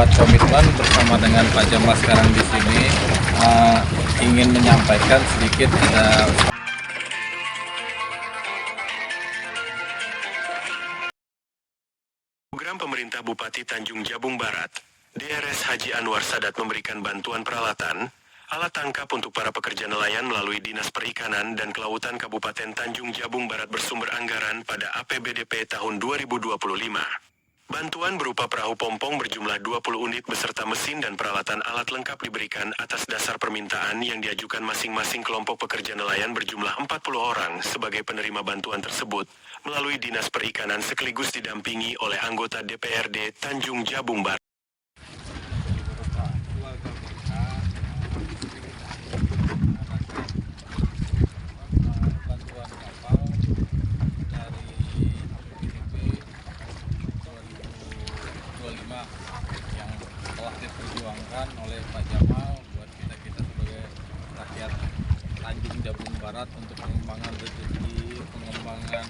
membuat komitmen bersama dengan Pak Jamal sekarang di sini, ingin menyampaikan sedikit Program pemerintah Bupati Tanjung Jabung Barat, DRS Haji Anwar Sadat memberikan bantuan peralatan, alat tangkap untuk para pekerja nelayan melalui Dinas Perikanan dan Kelautan Kabupaten Tanjung Jabung Barat bersumber anggaran pada APBDP tahun 2025. Bantuan berupa perahu pompong berjumlah 20 unit beserta mesin dan peralatan alat lengkap diberikan atas dasar permintaan yang diajukan masing-masing kelompok pekerja nelayan berjumlah 40 orang sebagai penerima bantuan tersebut melalui Dinas Perikanan sekaligus didampingi oleh anggota DPRD Tanjung Jabung Barat. yang telah diperjuangkan oleh Pak Jamal buat kita sebagai rakyat Tanjung Jabung Barat untuk pengembangan rezeki, pengembangan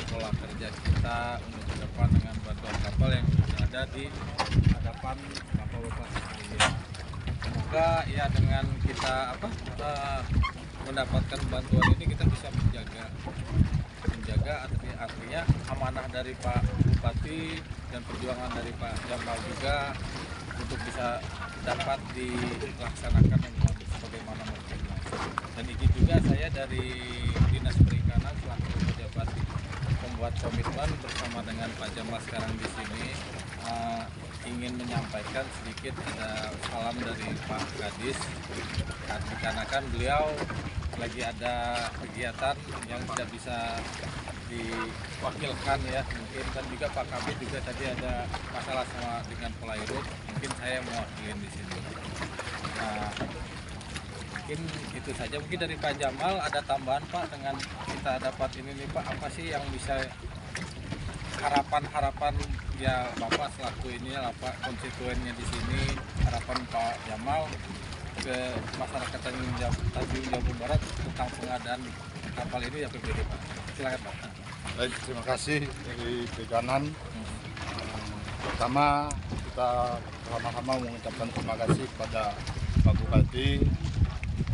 pola kerja kita untuk ke depan dengan bantuan kapal yang ada di hadapan bapak-bapak sekalian. Semoga ya dengan kita mendapatkan bantuan ini kita bisa menjaga artinya amanah dari Pak Bupati dan perjuangan dari Pak Jamal juga untuk bisa dapat dilaksanakan sebagaimana mestinya. Dan ini juga saya dari Dinas Perikanan selaku pejabat membuat komitmen bersama dengan Pak Jamal sekarang di sini, ingin menyampaikan sedikit salam dari Pak Kadis, dikarenakan beliau lagi ada kegiatan yang tidak bisa diwakilkan ya mungkin, dan juga Pak Kabit juga tadi ada masalah sama dengan Polairut, mungkin saya mewakilin di sini. Mungkin itu saja. Mungkin dari Pak Jamal ada tambahan Pak dengan kita dapat ini nih Pak, apa sih yang bisa harapan ya Bapak selaku ini Pak konstituennya di sini, harapan Pak Jamal ke masyarakat Tanjung Jabung Barat tentang pengadaan kapal ini ya PBD Pak. Silakan Pak. Baik, terima kasih dari Perikanan. Pertama kita sama-sama mengucapkan terima kasih kepada Pak Bupati.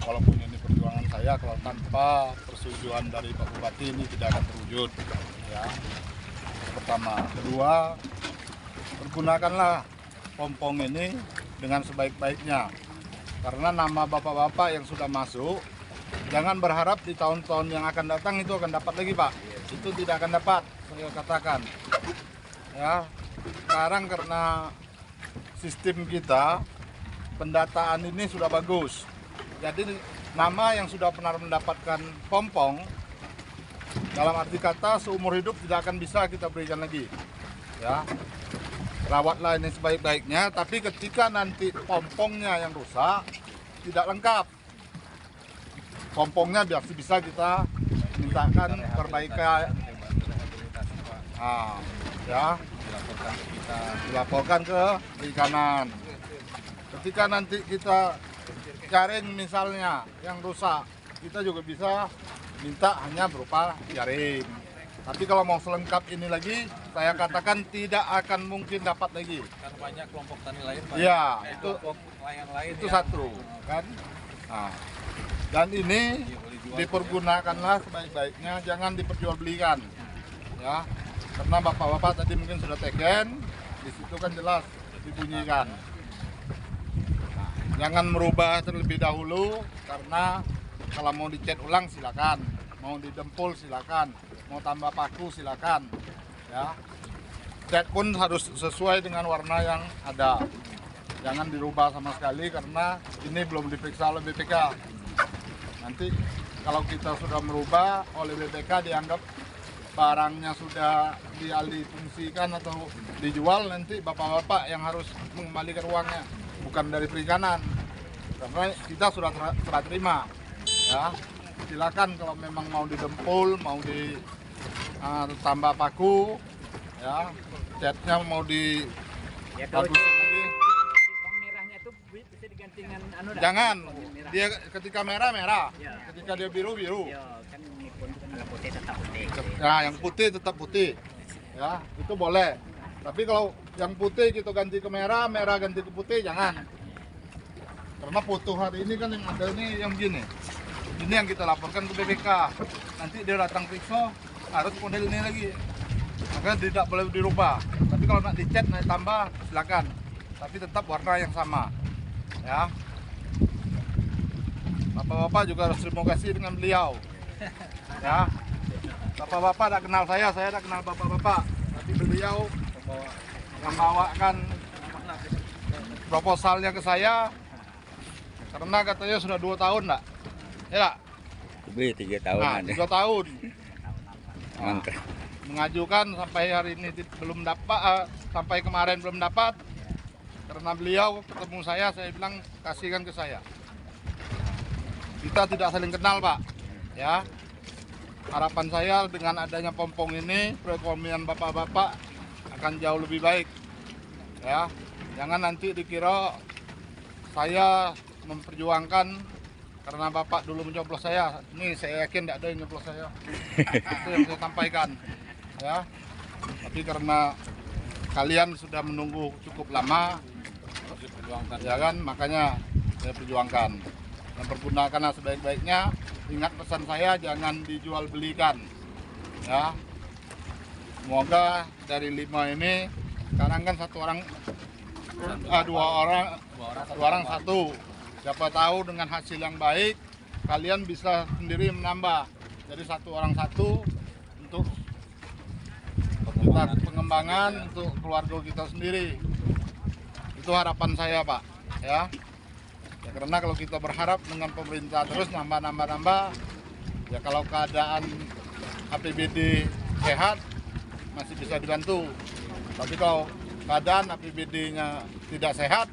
Walaupun ini perjuangan saya, kalau tanpa persetujuan dari Pak Bupati ini tidak akan terwujud. Ya. Pertama, kedua, pergunakanlah pompong ini dengan sebaik-baiknya. Karena nama bapak-bapak yang sudah masuk, jangan berharap di tahun-tahun yang akan datang itu akan dapat lagi Pak. Itu tidak akan dapat, saya katakan. Ya, sekarang karena sistem kita, pendataan ini sudah bagus. Jadi nama yang sudah pernah mendapatkan pompong, dalam arti kata seumur hidup tidak akan bisa kita berikan lagi. Ya, rawatlah ini sebaik-baiknya, tapi ketika nanti pompongnya yang rusak, tidak lengkap. Pompongnya biar bisa kita mintakan perbaikan, ya, dilaporkan ke Perikanan. Ketika nanti kita jaring misalnya yang rusak, kita juga bisa minta hanya berupa jaring. Tapi kalau mau selengkap ini lagi, saya katakan tidak akan mungkin dapat lagi. Kan banyak kelompok tani lain Pak. Iya, itu ya. satu kan. Nah, dan ini dipergunakanlah sebaik-baiknya, jangan diperjualbelikan. Ya, karena bapak-bapak tadi mungkin sudah teken, di situ kan jelas dibunyikan. Nah, jangan merubah terlebih dahulu, karena kalau mau dicat ulang silakan, mau didempul silakan, mau tambah paku silakan. Ya, cat pun harus sesuai dengan warna yang ada. Jangan dirubah sama sekali karena ini belum diperiksa oleh BPK. Nanti kalau kita sudah merubah oleh BPK dianggap barangnya sudah dialih fungsikan atau dijual, nanti bapak-bapak yang harus mengembalikan uangnya, bukan dari Perikanan. Karena kita sudah serah terima. Ya, silakan kalau memang mau didempul, mau ditambah paku, ya, catnya mau di bagusin lagi. Merahnya tuh bisa diganti dengan Jangan, dia ketika merah, ya. ketika dia biru. Ya, kan ini pun kalau putih tetap putih. Nah, yang putih tetap putih. Ya, itu boleh. Tapi kalau yang putih kita ganti ke merah, merah ganti ke putih, jangan. Karena foto hari ini kan yang ada ini yang begini. Ini yang kita laporkan ke BPK. Nanti dia datang periksa, harus model ini lagi. Makanya tidak boleh dirubah. Tapi kalau nak dicat, naik tambah, silakan. Tapi tetap warna yang sama. Ya. Bapak-bapak juga harus terima kasih dengan beliau. Ya. Bapak-bapak tak kenal saya tak kenal bapak-bapak. Tapi beliau yang bawakan proposalnya ke saya. Karena katanya sudah 2 tahun, enggak? Ya, Lebih 3 tahun nah, ada. 3 tahun. Mantap. Mengajukan sampai hari ini belum dapat, sampai kemarin belum dapat. Karena beliau ketemu saya bilang kasihkan ke saya. Kita tidak saling kenal, Pak. Ya. Harapan saya dengan adanya pompong ini, perekonomian bapak-bapak akan jauh lebih baik. Ya. Jangan nanti dikira saya memperjuangkan karena bapak dulu mencoblos saya. Ini saya yakin tidak ada yang nyoblos saya. Itu yang saya sampaikan. Ya. Tapi karena kalian sudah menunggu cukup lama, ya kan, makanya saya perjuangkan. Dan pergunakanlah sebaik-baiknya. Ingat pesan saya, jangan dijual belikan. Ya. Semoga dari 5 ini, sekarang kan 2 orang 1. Siapa tahu dengan hasil yang baik, kalian bisa sendiri menambah. Jadi 1 orang 1 untuk kita pengembangan untuk keluarga kita sendiri. Itu harapan saya, Pak. Ya. Ya, karena kalau kita berharap dengan pemerintah terus nambah, ya kalau keadaan APBD sehat masih bisa dibantu. Tapi kalau keadaan APBD-nya tidak sehat,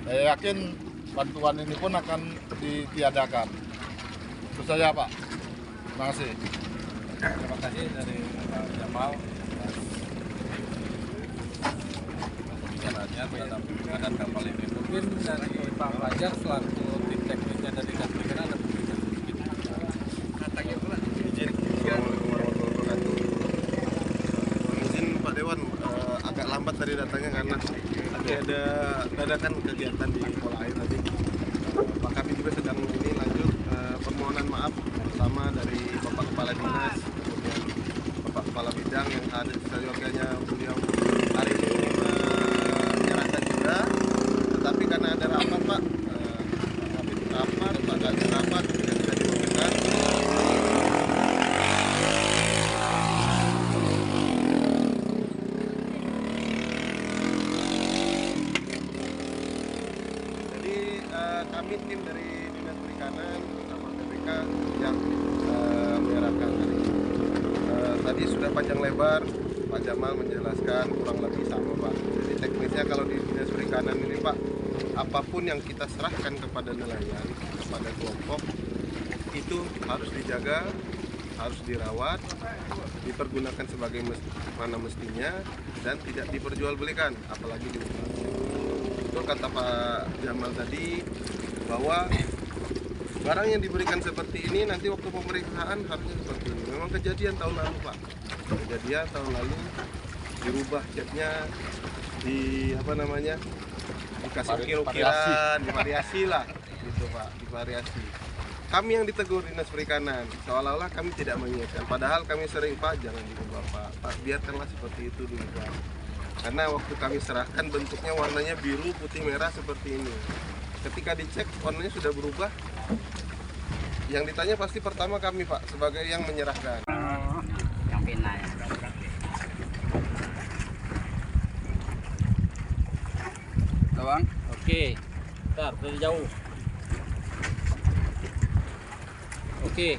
saya yakin bantuan ini pun akan ditiadakan. Itu saja, Pak. Terima kasih. Terima kasih dari Pak Jamal pembicaraannya terhadap pengadaan kapal ini. Mungkin dari Pak Fajar selaku tim teknisnya dari Dinas Perikanan ada pembicaraan sedikit. Izin Pak Dewan, agak lambat tadi datangnya karena tadi ada dadakan kegiatan di pola air tadi. Pak kami juga sedang ini lanjut permohonan maaf pertama dari Bapak Kepala Dinas, kemudian Bapak Kepala Bidang yang ada di seyogianya beliau hari ini menyerahkan juga. Tetapi karena ada rapat Pak, kami rapat, Pak ada rapat tidak bisa diumumkan. Kami tim dari Dinas Perikanan bersama BPK yang menyerahkan hari ini. Tadi sudah panjang lebar Pak Jamal menjelaskan kurang lebih sama Pak. Jadi teknisnya kalau di Dinas Perikanan ini Pak, apapun yang kita serahkan kepada nelayan, kepada kelompok, itu harus dijaga, harus dirawat, dipergunakan sebagai mana mestinya, dan tidak diperjualbelikan, apalagi diusahakan. Itu kata Pak Jamal tadi, bahwa barang yang diberikan seperti ini nanti waktu pemeriksaan harusnya seperti ini. Memang kejadian tahun lalu Pak, kejadian tahun lalu dirubah catnya, dikasih ukir-ukiran, divariasi lah gitu Pak, divariasi. Kami yang ditegur Dinas Perikanan, seolah-olah kami tidak mengingatkan, padahal kami sering Pak jangan dirubah Pak, biarkanlah seperti itu dulu Pak. Karena waktu kami serahkan bentuknya warnanya biru, putih, merah seperti ini. Ketika dicek warnanya sudah berubah, yang ditanya pasti pertama kami Pak sebagai yang menyerahkan. Yang pina ya. Bang. Oke, bentar, dari jauh. Oke.